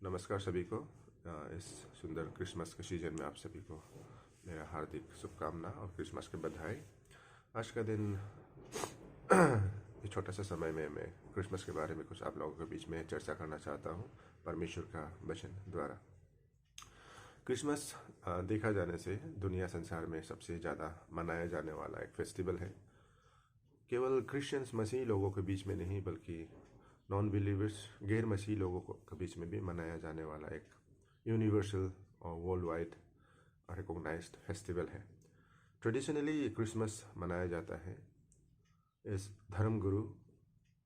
नमस्कार सभी को। इस सुंदर क्रिसमस के सीजन में आप सभी को मेरा हार्दिक शुभकामना और क्रिसमस की बधाई। आज का दिन इस छोटा सा समय में मैं क्रिसमस के बारे में कुछ आप लोगों के बीच में चर्चा करना चाहता हूँ परमेश्वर का वचन द्वारा। क्रिसमस देखा जाने से दुनिया संसार में सबसे ज़्यादा मनाया जाने वाला एक फेस्टिवल है। केवल क्रिश्चियंस मसीही लोगों के बीच में नहीं बल्कि नॉन बिलीवर्स गैर मसीही लोगों के बीच में भी मनाया जाने वाला एक यूनिवर्सल और वर्ल्ड वाइड रिकॉग्नाइज्ड फेस्टिवल है। ट्रेडिशनली क्रिसमस मनाया जाता है इस धर्मगुरु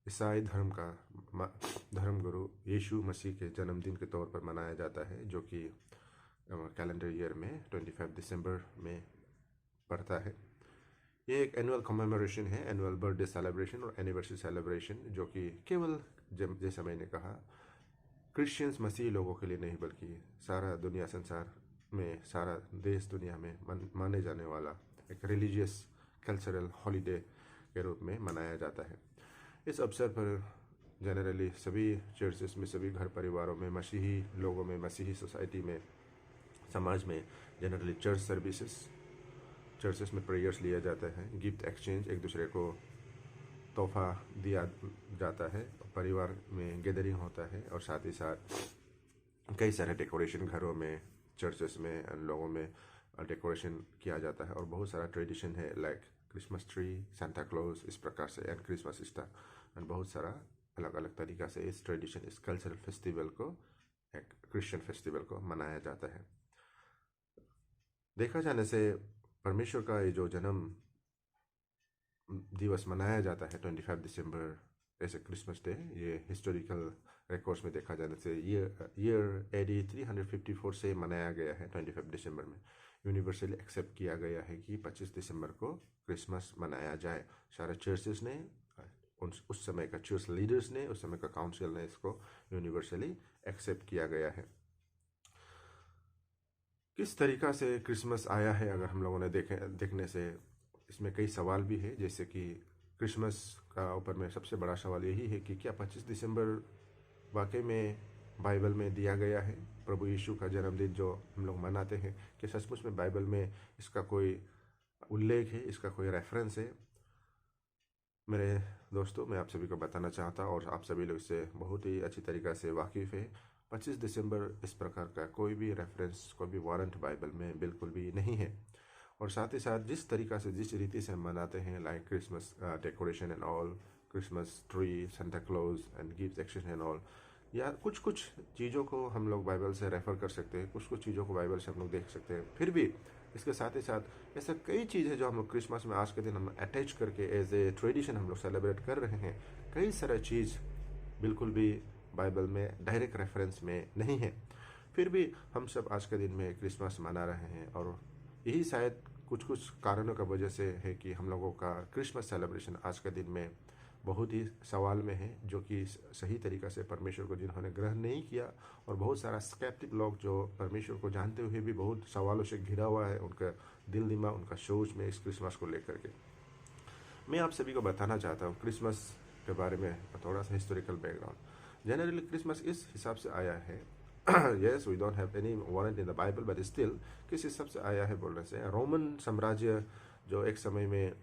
ईसाई धर्म का धर्मगुरु यीशु मसीह के जन्मदिन के तौर पर मनाया जाता है, जो कि कैलेंडर ईयर में 25 दिसंबर में पड़ता है। ये एक एनुअल कमेमोरेशन है, एनुअल बर्थडे सेलिब्रेशन और एनिवर्सरी सेलिब्रेशन, जो कि केवल जैसा मैंने कहा क्रिश्चियंस मसीही लोगों के लिए नहीं बल्कि सारा दुनिया संसार में, सारा देश दुनिया में माने जाने वाला एक रिलीजियस कल्चरल हॉलीडे के रूप में मनाया जाता है। इस अवसर पर जनरली सभी चर्चेस में, सभी घर परिवारों में, मसीही लोगों में, मसीही सोसाइटी में, समाज में जनरली चर्चेस में प्रेयर्स लिया जाता है, गिफ्ट एक्सचेंज, एक दूसरे को तोहफा दिया जाता है, परिवार में गैदरिंग होता है और साथ ही साथ कई सारे डेकोरेशन घरों में, चर्चेस में लोगों में डेकोरेशन किया जाता है और बहुत सारा ट्रेडिशन है like Christmas tree, Santa Claus, इस प्रकार से एंड क्रिसमस स्टार एंड बहुत सारा अलग अलग तरीका से इस ट्रेडिशन, इस कल्चरल फेस्टिवल को, एक क्रिश्चियन फेस्टिवल को मनाया जाता है। देखा जाने से परमेश्वर का ये जो जन्म दिवस मनाया जाता है 25 दिसंबर एज ए क्रिसमस डे, ये हिस्टोरिकल रिकॉर्ड्स में देखा जाने से ईयर एडी 354 से मनाया गया है। 25 दिसंबर में यूनिवर्सली एक्सेप्ट किया गया है कि 25 दिसंबर को क्रिसमस मनाया जाए। सारे चर्चेस ने, उस समय का चर्च लीडर्स ने, उस समय का काउंसिल ने इसको यूनिवर्सली एक्सेप्ट किया गया है। किस तरीका से क्रिसमस आया है अगर हम लोगों ने देखने से इसमें कई सवाल भी है, जैसे कि क्रिसमस का ऊपर में सबसे बड़ा सवाल यही है कि क्या 25 दिसंबर वाकई में बाइबल में दिया गया है? प्रभु यीशु का जन्मदिन जो हम लोग मनाते हैं, कि सचमुच में बाइबल में इसका कोई उल्लेख है, इसका कोई रेफरेंस है? मेरे दोस्तों, मैं आप सभी को बताना चाहता और आप सभी लोग इससे बहुत ही अच्छी तरीक़ा से वाकिफ़ है। 25 दिसंबर इस प्रकार का कोई भी रेफरेंस, कोई भी वारंट बाइबल में बिल्कुल भी नहीं है। और साथ ही साथ जिस तरीक़ा से, जिस रीति से हम मनाते हैं like Christmas decoration and all, Christmas tree, Santa Claus and gift exchange and all, या कुछ कुछ चीज़ों को हम लोग बाइबल से रेफ़र कर सकते हैं, कुछ कुछ चीज़ों को बाइबल से हम लोग देख सकते हैं। फिर भी इसके साथ ही साथ ऐसा कई चीज़ है जो हम लोग क्रिसमस में आज के दिन हम अटैच करके एज ए ट्रेडिशन हम लोग सेलिब्रेट कर रहे हैं। कई सारा चीज़ बिल्कुल भी बाइबल में डायरेक्ट रेफरेंस में नहीं है, फिर भी हम सब आज के दिन में क्रिसमस मना रहे हैं। और यही शायद कुछ कुछ कारणों का वजह से है कि हम लोगों का क्रिसमस सेलिब्रेशन आज के दिन में बहुत ही सवाल में है, जो कि सही तरीक़ा से परमेश्वर को जिन्होंने ग्रहण नहीं किया, और बहुत सारा स्केप्टिक लोग जो परमेश्वर को जानते हुए भी बहुत सवालों से घिरा हुआ है उनका दिल दिमाग, उनका सोच में इस क्रिसमस को लेकर के। मैं आप सभी को बताना चाहता हूँ क्रिसमस के बारे में थोड़ा सा हिस्टोरिकल बैकग्राउंड। जनरली क्रिसमस इस हिसाब से आया है, yes we don't have any warrant in the Bible but still किस हिसाब से आया है बोलने से, रोमन साम्राज्य जो एक समय में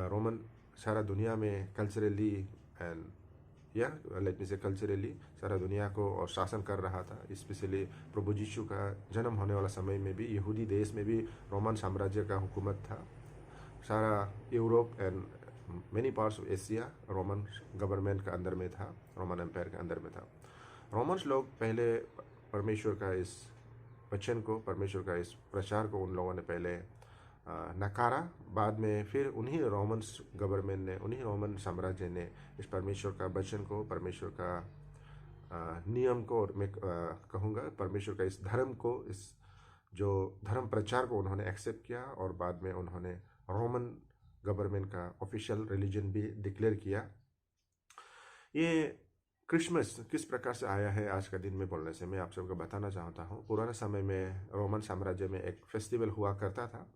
रोमन सारा दुनिया में कल्चरली एंड लेट मी से कल्चरली सारा दुनिया को और शासन कर रहा था। स्पेशली प्रभु यीशु का जन्म होने वाला समय में भी यहूदी देश में भी रोमन साम्राज्य का हुकूमत था। सारा Europe and many parts of Asia Roman government का अंदर में था, रोमन एम्पायर के अंदर में था। रोमन्स लोग पहले परमेश्वर का इस वचन को, परमेश्वर का इस प्रचार को उन लोगों ने पहले नकारा। बाद में फिर उन्हीं रोमन्स गवर्नमेंट ने, उन्हीं रोमन साम्राज्य ने इस परमेश्वर का वचन को, परमेश्वर का नियम को, और मैं कहूँगा परमेश्वर का इस धर्म को, इस जो धर्म प्रचार को उन्होंने एक्सेप्ट किया, और बाद में उन्होंने रोमन गवर्नमेंट का ऑफिशियल रिलीजन भी डिक्लेयर किया। ये क्रिसमस किस प्रकार से आया है आज का दिन में बोलने से मैं आप सबको बताना चाहता हूँ। पुराने समय में रोमन साम्राज्य में एक फेस्टिवल हुआ करता था,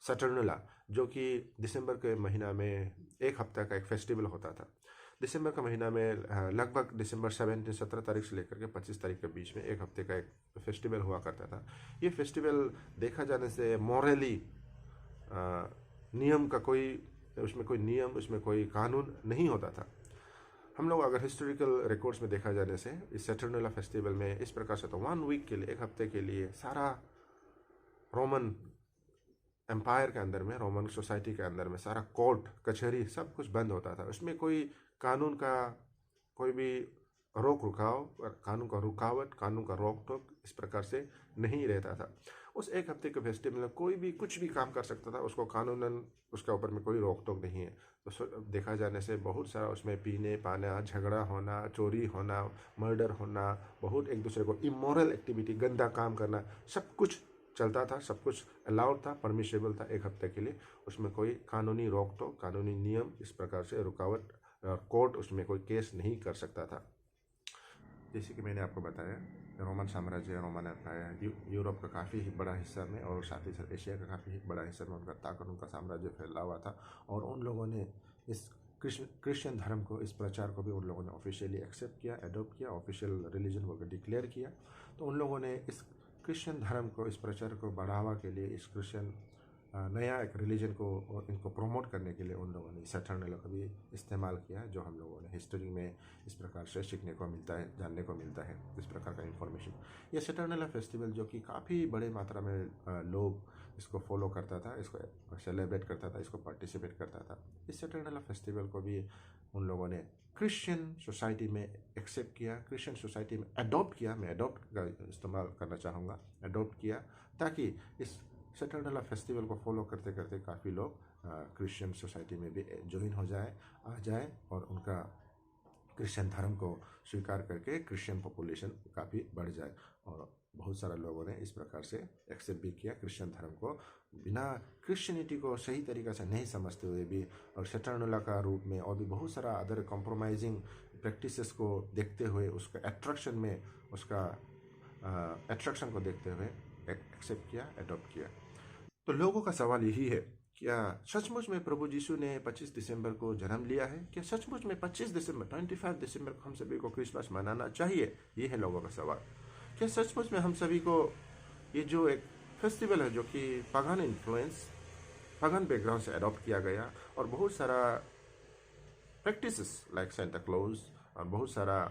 सटरनुला, जो कि दिसंबर के महीना में एक हफ्ता का एक फेस्टिवल होता था। दिसंबर का महीना में लगभग दिसंबर 17 तारीख से लेकर के 25 तारीख के बीच में एक हफ्ते का एक फेस्टिवल हुआ करता था। ये फेस्टिवल देखा जाने से मॉरली नियम का उसमें कोई नियम, उसमें कोई कानून नहीं होता था। हम लोग अगर हिस्टोरिकल रिकॉर्ड्स में देखा जाने से इस सैटर्नेला फेस्टिवल में इस प्रकार से तो 1 वीक के लिए, एक हफ्ते के लिए सारा रोमन एम्पायर के अंदर में, रोमन सोसाइटी के अंदर में सारा कोर्ट कचहरी सब कुछ बंद होता था। उसमें कोई कानून का कोई भी रोक रुकाव, कानून का रुकावट, कानून का रोक टोक इस प्रकार से नहीं रहता था। उस एक हफ्ते के फेस्टिवल में कोई भी कुछ भी काम कर सकता था, उसको कानूनन उसके ऊपर में कोई रोक टोक नहीं है। तो देखा जाने से बहुत सारा उसमें पीने पाना, झगड़ा होना, चोरी होना, मर्डर होना, बहुत एक दूसरे को इमोरल एक्टिविटी, गंदा काम करना, सब कुछ चलता था, सब कुछ अलाउड था, परमिशेबल था एक हफ्ते के लिए। उसमें कोई कानूनी रोक टोक, कानूनी नियम इस प्रकार से रुकावट, कोर्ट उसमें कोई केस नहीं कर सकता था। जैसे कि मैंने आपको बताया, रोमन साम्राज्य, रोमन एम्पायर यूरोप का काफ़ी बड़ा हिस्सा में और साथ ही साथ एशिया का काफ़ी बड़ा हिस्सा में उनका ताकत, उनका साम्राज्य फैला हुआ था। और उन लोगों ने इस क्रिश्चियन धर्म को, इस प्रचार को भी उन लोगों ने ऑफिशियली एक्सेप्ट किया, अडोप्ट किया, ऑफिशियल रिलीजन बोलकर डिक्लेयर किया। तो उन लोगों ने इस क्रिश्चियन धर्म को, इस प्रचार को बढ़ावा के लिए, इस क्रिश्चियन नया एक रिलीजन को और इनको प्रमोट करने के लिए उन लोगों ने सैटर्नेला का भी इस्तेमाल किया, जो हम लोगों ने हिस्ट्री में इस प्रकार से सीखने को मिलता है, जानने को मिलता है, इस प्रकार का इन्फॉर्मेशन। यह सैटर्नेला फेस्टिवल जो कि काफ़ी बड़े मात्रा में लोग इसको फॉलो करता था, इसको सेलिब्रेट करता था, इसको पार्टिसिपेट करता था। इस सैटर्नेला फेस्टिवल को भी उन लोगों ने क्रिश्चियन सोसाइटी में एक्सेप्ट किया, क्रिश्चियन सोसाइटी में अडॉप्ट किया। मैं अडॉप्ट का इस्तेमाल करना चाहूँगा, अडॉप्ट किया, ताकि इस सैटर्नेला फेस्टिवल को फॉलो करते करते काफ़ी लोग क्रिश्चियन सोसाइटी में भी ज्वाइन आ जाए और उनका क्रिश्चियन धर्म को स्वीकार करके क्रिश्चियन पॉपुलेशन काफ़ी बढ़ जाए। और बहुत सारे लोगों ने इस प्रकार से एक्सेप्ट भी किया क्रिश्चियन धर्म को, बिना क्रिश्चियनिटी को सही तरीक़ा से नहीं समझते हुए भी, और सैटर्नेला का रूप में और भी बहुत सारा अदर कॉम्प्रोमाइजिंग प्रैक्टिसेस को देखते हुए, उसका अट्रैक्शन में, उसका अट्रैक्शन को देखते हुए एक्सेप्ट किया, अडॉप्ट किया। तो लोगों का सवाल यही है, क्या सचमुच में प्रभु यीशु ने 25 दिसंबर को जन्म लिया है? क्या सचमुच में 25 दिसंबर 25 दिसंबर को हम सभी को क्रिसमस मनाना चाहिए? ये है लोगों का सवाल। क्या सचमुच में हम सभी को ये जो एक फेस्टिवल है, जो कि पगन इन्फ्लुएंस, पगन बैकग्राउंड से अडॉप्ट किया गया, और बहुत सारा प्रैक्टिसेस लाइक सेंटा क्लॉज, और बहुत सारा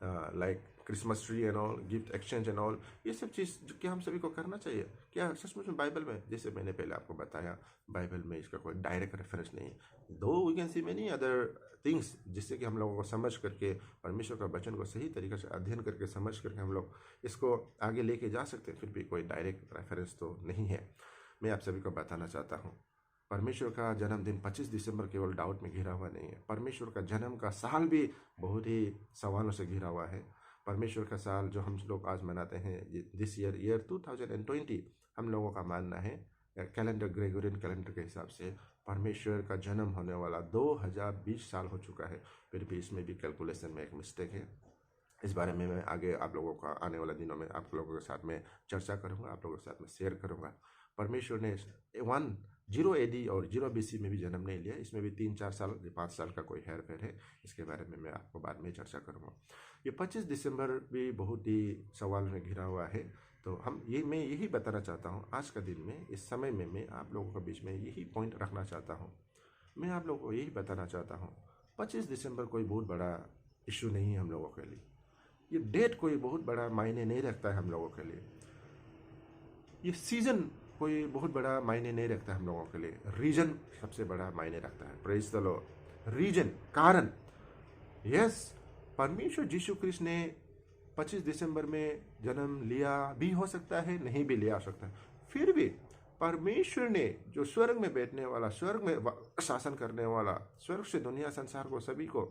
like Christmas tree and all, gift exchange and all, ये सब चीज़ क्या हम सभी को करना चाहिए? क्या सचमुच में बाइबल में, जैसे मैंने पहले आपको बताया, बाइबल में इसका कोई डायरेक्ट रेफरेंस नहीं है, though we can see many other things, जिससे कि हम लोगों को समझ करके, परमेश्वर का वचन को सही तरीके से अध्ययन करके, समझ करके हम लोग इसको आगे लेके जा सकते हैं। फिर भी कोई डायरेक्ट रेफरेंस तो नहीं है। मैं आप सभी को बताना चाहता हूँ, परमेश्वर का जन्मदिन 25 दिसंबर केवल डाउट में घिरा हुआ नहीं है। परमेश्वर का जन्म का साल भी बहुत ही सवालों से घिरा हुआ है। परमेश्वर का साल जो हम लोग आज मनाते हैं, दिस ईयर 2020, हम लोगों का मानना है कैलेंडर, ग्रेगोरियन कैलेंडर के हिसाब से परमेश्वर का जन्म होने वाला 2020 साल हो चुका है। फिर भी इसमें भी कैलकुलेशन में एक मिस्टेक है। इस बारे में मैं आगे आप लोगों का आने वाले दिनों में आप लोगों के साथ में चर्चा करूंगा, आप लोगों के साथ में शेयर करूंगा। परमेश्वर ने 0 AD और 0 BC में भी जन्म नहीं लिया। इसमें भी 3-4 साल, 5 साल का कोई हेर फेर है। इसके बारे में मैं आपको बाद में चर्चा करूंगा। ये 25 दिसंबर भी बहुत ही सवाल में घिरा हुआ है। तो मैं यही बताना चाहता हूँ आज का दिन में, इस समय में मैं आप लोगों के बीच में यही पॉइंट रखना चाहता हूँ। मैं आप लोगों को यही बताना चाहता हूँ, 25 दिसंबर कोई बहुत बड़ा इशू नहीं है हम लोगों के लिए। ये डेट कोई बहुत बड़ा मायने नहीं रखता है हम लोगों के लिए। ये सीजन कोई बहुत बड़ा मायने नहीं रखता है हम लोगों के लिए। रीजन सबसे बड़ा मायने रखता है। Praise the Lord. रीजन, कारण। यस, परमेश्वर यीशु क्रिस्ट ने 25 दिसंबर में जन्म लिया भी हो सकता है, नहीं भी लिया सकता है। फिर भी परमेश्वर ने जो स्वर्ग में बैठने वाला, स्वर्ग में शासन करने वाला, स्वर्ग से दुनिया संसार को, सभी को,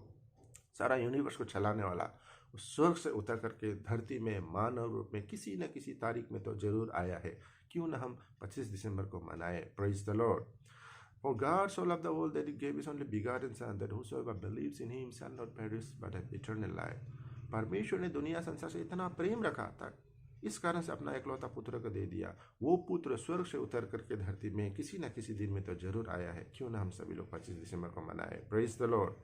सारा यूनिवर्स को चलाने वाला, स्वर्ग से उतर करके धरती में मानव रूप में किसी न किसी तारीख में तो जरूर आया है। क्यों ना हम 25 दिसंबर को मनाए। Praise the Lord. For God so loved the world that he gave his only begotten Son, that whosoever believes in him shall not perish but have eternal life. परमेश्वर ने दुनिया संसार से इतना प्रेम रखा था, इस कारण से अपना एकलौता पुत्र को दे दिया। वो पुत्र स्वर्ग से उतर करके धरती में किसी न किसी दिन में तो जरूर आया है। क्यों ना हम सभी लोग 25 दिसंबर को मनाए। Praise the Lord.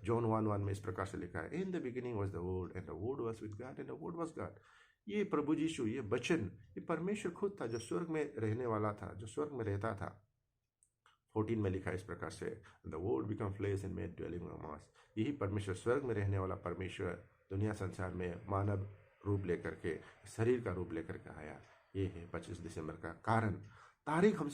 जॉन 1:1 में इस प्रकार से लिखा है, in the beginning was the word and the word was with God and the word was God. ये प्रभु यीशु, ये वचन, ये परमेश्वर खुद था जो स्वर्ग में रहने वाला था, जो स्वर्ग में रहता था। 14 में लिखा है इस प्रकार से, the word become flesh and made dwelling among us. यही परमेश्वर, स्वर्ग में रहने वाला परमेश्वर दुनिया संसार में मानव रूप लेकर के, शरीर का रूप लेकर के आया। ये है 25 दिसंबर का कारण। तारीख हम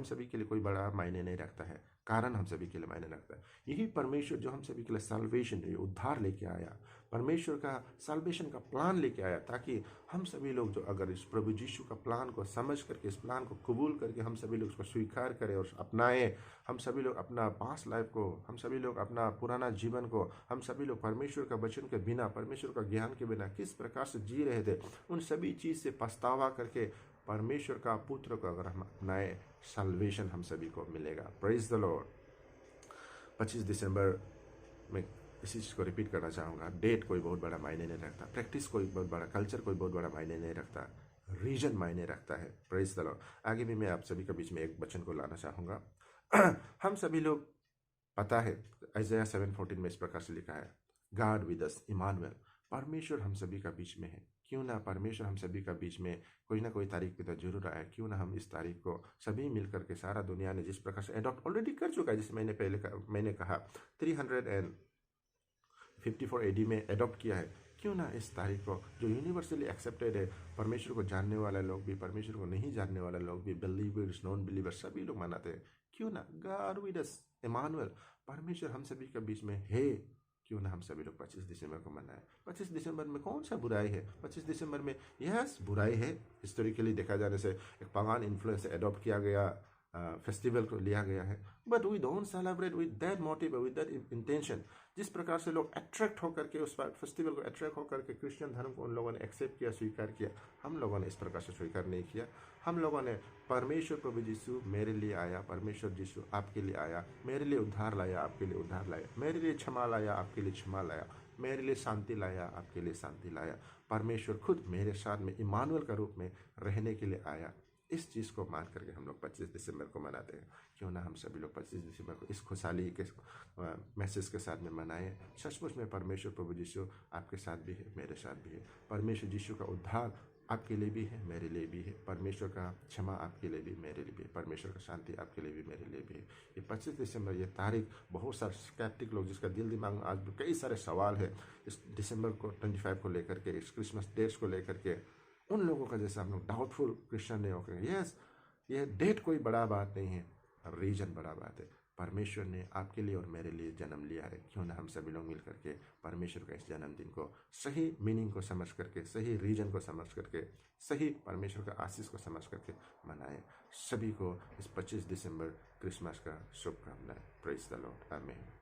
सभी के लिए कोई बड़ा मायने नहीं रखता है, कारण हम सभी के लिए मायने रखता है। यही परमेश्वर जो हम सभी के लिए साल्वेशन, उद्धार लेके आया, परमेश्वर का साल्वेशन का प्लान लेके आया, ताकि हम सभी लोग जो अगर इस प्रभु यीशु का प्लान को समझ करके, इस प्लान को कबूल करके हम सभी लोग उसको स्वीकार करें और अपनाएं, हम सभी लोग अपना पास्ट लाइफ को, हम सभी लोग अपना पुराना जीवन को, हम सभी लोग परमेश्वर का वचन के बिना, परमेश्वर का ज्ञान के बिना किस प्रकार से जी रहे थे, उन सभी चीज़ से पछतावा करके परमेश्वर का पुत्र को अगर हम अपनाए, साल्वेशन हम सभी को मिलेगा। Praise the Lord. 25 दिसंबर में इसी चीज़ को रिपीट करना चाहूँगा, डेट कोई बहुत बड़ा मायने नहीं रखता, प्रैक्टिस कोई बहुत बड़ा, कल्चर कोई बहुत बड़ा मायने नहीं रखता, रीजन मायने रखता है। Praise the Lord. आगे भी मैं आप सभी के बीच में एक वचन को लाना चाहूँगा। हम सभी लोग, पता है आइज़ाया 7:14 में इस प्रकार से लिखा है, गॉड विद अस, इमानुएल, परमेश्वर हम सभी का बीच में है। क्यों ना परमेश्वर हम सभी का बीच में कोई ना कोई तारीख पे तो जरूर आया। क्यों ना हम इस तारीख को सभी मिलकर के, सारा दुनिया ने जिस प्रकार से एडॉप्ट ऑलरेडी कर चुका है, जिसे मैंने कहा 354 AD में एडॉप्ट किया है। क्यों ना इस तारीख को जो यूनिवर्सली एक्सेप्टेड है, परमेश्वर को जानने वाले लोग भी, परमेश्वर को नहीं जानने वाले लोग भी, बिलीवर्स, नॉन बिलीवर्स, सभी लोग मनाते हैं। क्यों ना गॉड विद अस, इमानुएल, परमेश्वर हम सभी के बीच में है। क्यों ना हम सभी लोग 25 दिसंबर को मनाएं। 25 दिसंबर में कौन सा बुराई है? 25 दिसंबर में यस बुराई है। हिस्टोरिकली देखा जाने से एक पगान इन्फ्लुएंस से अडॉप्ट किया गया फेस्टिवल को लिया गया है, but we don't celebrate with that motive, with that intention. जिस प्रकार से लोग अट्रैक्ट होकर के उस फेस्टिवल को अट्रैक्ट होकर के क्रिश्चियन धर्म को उन लोगों ने एक्सेप्ट किया, स्वीकार किया, हम लोगों ने इस प्रकार से स्वीकार नहीं किया। हम लोगों ने परमेश्वर प्रभु यीशु मेरे लिए आया, परमेश्वर यीशु आपके लिए आया, मेरे लिए उद्धार लाया, आपके लिए उद्धार लाया, मेरे लिए क्षमा लाया, आपके लिए क्षमा लाया, मेरे लिए शांति लाया, आपके लिए शांति लाया। परमेश्वर खुद मेरे साथ में इमानुएल का रूप में रहने के लिए आया। इस चीज़ को मान करके हम लोग 25 दिसंबर को मनाते हैं। क्यों ना हम सभी लोग 25 दिसंबर को इस खुशहाली के मैसेज के साथ में मनाएं। सचमुच में परमेश्वर प्रभु यीशु आपके साथ भी है, मेरे साथ भी है। परमेश्वर यीशु का उद्धार आपके लिए भी है, मेरे लिए भी है। परमेश्वर का क्षमा आपके लिए भी, मेरे लिए भी है। परमेश्वर का शांति आपके लिए भी, मेरे लिए भी है। ये 25 दिसंबर, ये तारीख, बहुत सारे स्कैप्टिक लोग जिसका दिल दिमाग में आज भी कई सारे सवाल है इस दिसंबर को 25 को लेकर के, इस क्रिसमस डेट्स को लेकर के, उन लोगों का जैसे हम लोग डाउटफुल क्रिश्चियन नहीं होकर, यस ये डेट कोई बड़ा बात नहीं है, रीजन बड़ा बात है। परमेश्वर ने आपके लिए और मेरे लिए जन्म लिया है। क्यों ना हम सभी लोग मिल करके परमेश्वर का इस जन्मदिन को सही मीनिंग को समझ करके, सही रीजन को समझ करके, सही परमेश्वर का आशीष को समझ करके मनाएं। सभी को इस 25 दिसंबर क्रिसमस का शुभकामनाएं। प्रेज द लॉर्ड, आमीन।